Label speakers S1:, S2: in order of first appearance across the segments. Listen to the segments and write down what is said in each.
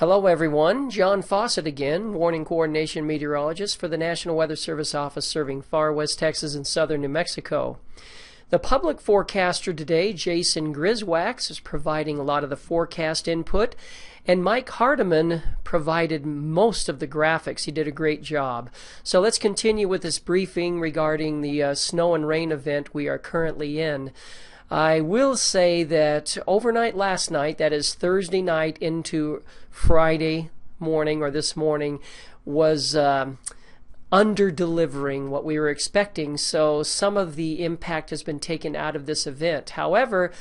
S1: Hello everyone, John Fawcett again, Warning Coordination Meteorologist for the National Weather Service Office serving far west Texas and southern New Mexico. The public forecaster today, Jason Griswax, is providing a lot of the forecast input, and Mike Hardiman provided most of the graphics. He did a great job. So let's continue with this briefing regarding the snow and rain event we are currently in. I will say that overnight last night, that is Thursday night into Friday morning or this morning, was under-delivering what we were expecting, so some of the impact has been taken out of this event. However,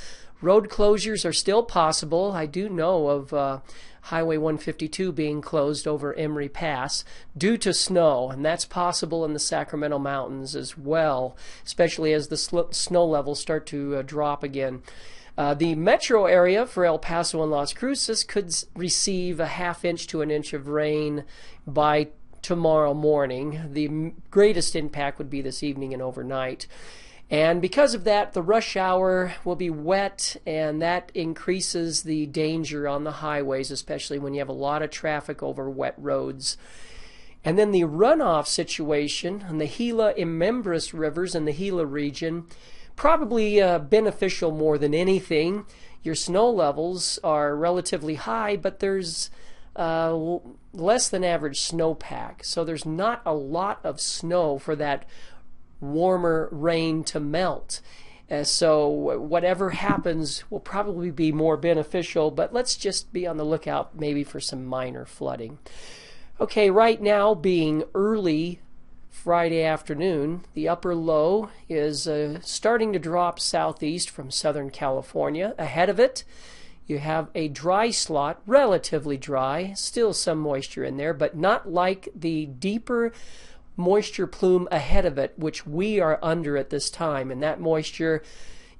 S1: road closures are still possible. I do know of Highway 152 being closed over Emery Pass due to snow, and that's possible in the Sacramento Mountains as well, especially as the snow levels start to drop again. The metro area for El Paso and Las Cruces could receive a ½ to 1 inch of rain by tomorrow morning. The greatest impact would be this evening and overnight. And because of that, the rush hour will be wet, and that increases the danger on the highways, especially when you have a lot of traffic over wet roads. And then the runoff situation on the Gila and Membres rivers in the Gila region, probably beneficial more than anything. Your snow levels are relatively high, but there's less than average snowpack. So there's not a lot of snow for that warmer rain to melt. So whatever happens will probably be more beneficial, but let's just be on the lookout maybe for some minor flooding. Okay, right now being early Friday afternoon, the upper low is starting to drop southeast from Southern California. Ahead of it, you have a dry slot, relatively dry, still some moisture in there, but not like the deeper moisture plume ahead of it, which we are under at this time. And that moisture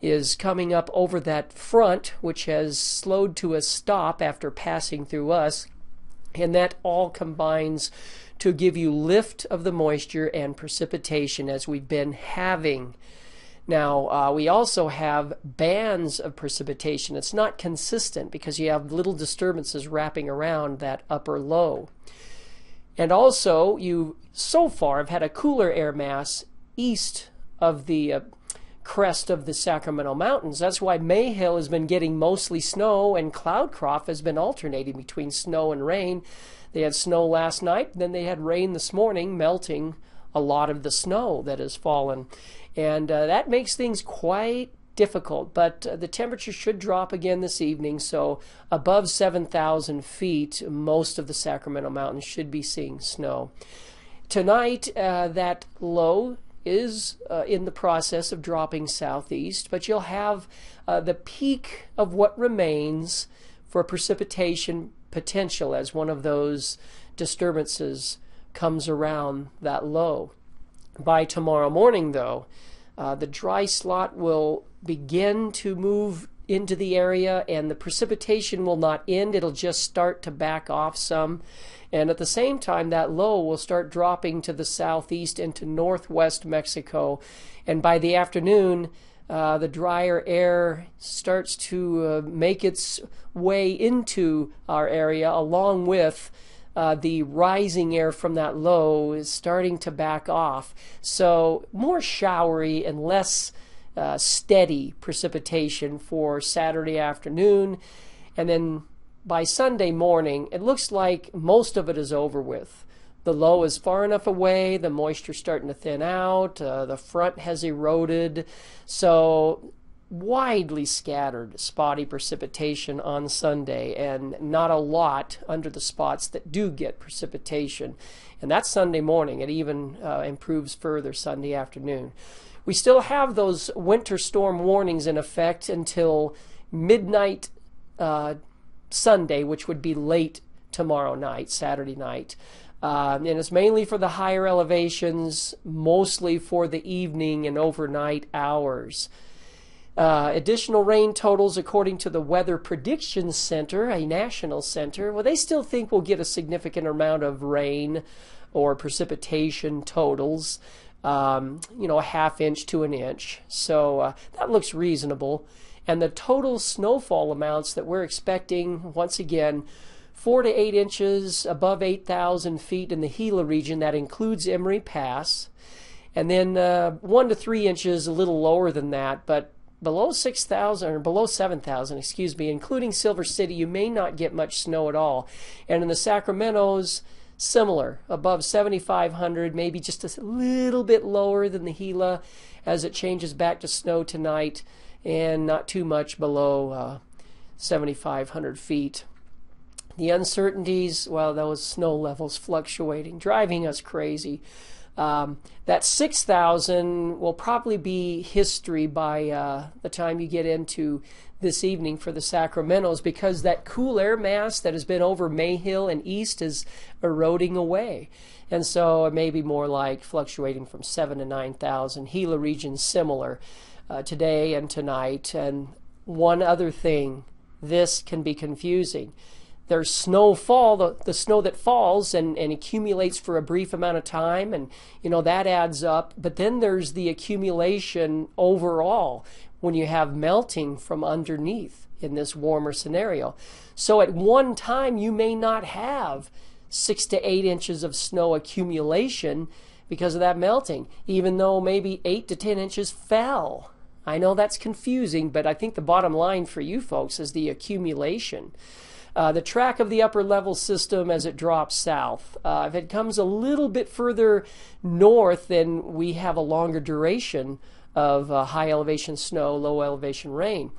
S1: is coming up over that front, which has slowed to a stop after passing through us. And that all combines to give you lift of the moisture and precipitation as we've been having. Now, we also have bands of precipitation. It's not consistent because you have little disturbances wrapping around that upper low. And also, you so far have had a cooler air mass east of the crest of the Sacramento Mountains. That's why Mayhill has been getting mostly snow, and Cloudcroft has been alternating between snow and rain. They had snow last night, then they had rain this morning, melting a lot of the snow that has fallen. And that makes things quite difficult, but the temperature should drop again this evening, so above 7,000 feet, most of the Sacramento Mountains should be seeing snow. Tonight, that low is in the process of dropping southeast, but you'll have the peak of what remains for precipitation potential as one of those disturbances comes around that low. By tomorrow morning, though, the dry slot will begin to move into the area, and the precipitation will not end. It'll just start to back off some. And at the same time, that low will start dropping to the southeast into northwest Mexico. And by the afternoon, the drier air starts to make its way into our area, along with the rising air from that low is starting to back off. So more showery and less steady precipitation for Saturday afternoon. And then by Sunday morning, it looks like most of it is over with. The low is far enough away, the moisture's starting to thin out, the front has eroded, so widely scattered spotty precipitation on Sunday, and not a lot under the spots that do get precipitation. And that's Sunday morning. It even improves further Sunday afternoon. We still have those winter storm warnings in effect until midnight Sunday, which would be late tomorrow night, Saturday night. And it's mainly for the higher elevations, mostly for the evening and overnight hours. Additional rain totals, according to the Weather Prediction Center, a national center, well, they still think we'll get a significant amount of rain or precipitation totals, a ½ to 1 inch. So that looks reasonable. And the total snowfall amounts that we're expecting, once again, 4 to 8 inches above 8,000 feet in the Gila region. That includes Emery Pass. And then 1 to 3 inches a little lower than that, but below 6,000 or below 7,000, excuse me, including Silver City, you may not get much snow at all. And in the Sacramento's, similar, above 7,500, maybe just a little bit lower than the Gila as it changes back to snow tonight, and not too much below 7,500 feet. The uncertainties, well, those snow levels fluctuating, driving us crazy. That 6,000 will probably be history by the time you get into this evening for the Sacramento's, because that cool air mass that has been over Mayhill and east is eroding away. And so it may be more like fluctuating from 7 to 9,000. Gila region similar today and tonight. And one other thing, this can be confusing. There's snowfall, the snow that falls and accumulates for a brief amount of time, and that adds up. But then there's the accumulation overall when you have melting from underneath in this warmer scenario. So at one time you may not have 6 to 8 inches of snow accumulation because of that melting, even though maybe 8 to 10 inches fell. I know that's confusing, but I think the bottom line for you folks is the accumulation. The track of the upper level system as it drops south. If it comes a little bit further north, then we have a longer duration of high elevation snow, low elevation rain.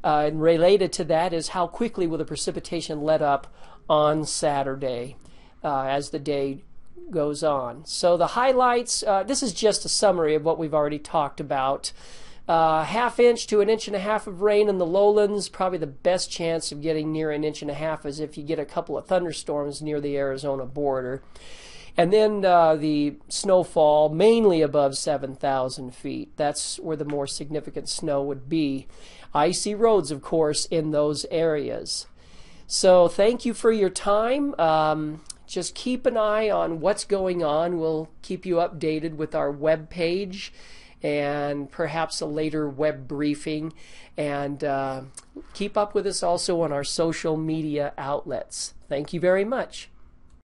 S1: And related to that is how quickly will the precipitation let up on Saturday as the day goes on. So the highlights, this is just a summary of what we've already talked about. Half inch to 1.5 inches of rain in the lowlands. Probably the best chance of getting near 1.5 inches is if you get a couple of thunderstorms near the Arizona border. And then the snowfall mainly above 7,000 feet. That's where the more significant snow would be. Icy roads, of course, in those areas. So thank you for your time. Just keep an eye on what's going on. We'll keep you updated with our web page and perhaps a later web briefing. And keep up with us also on our social media outlets. Thank you very much.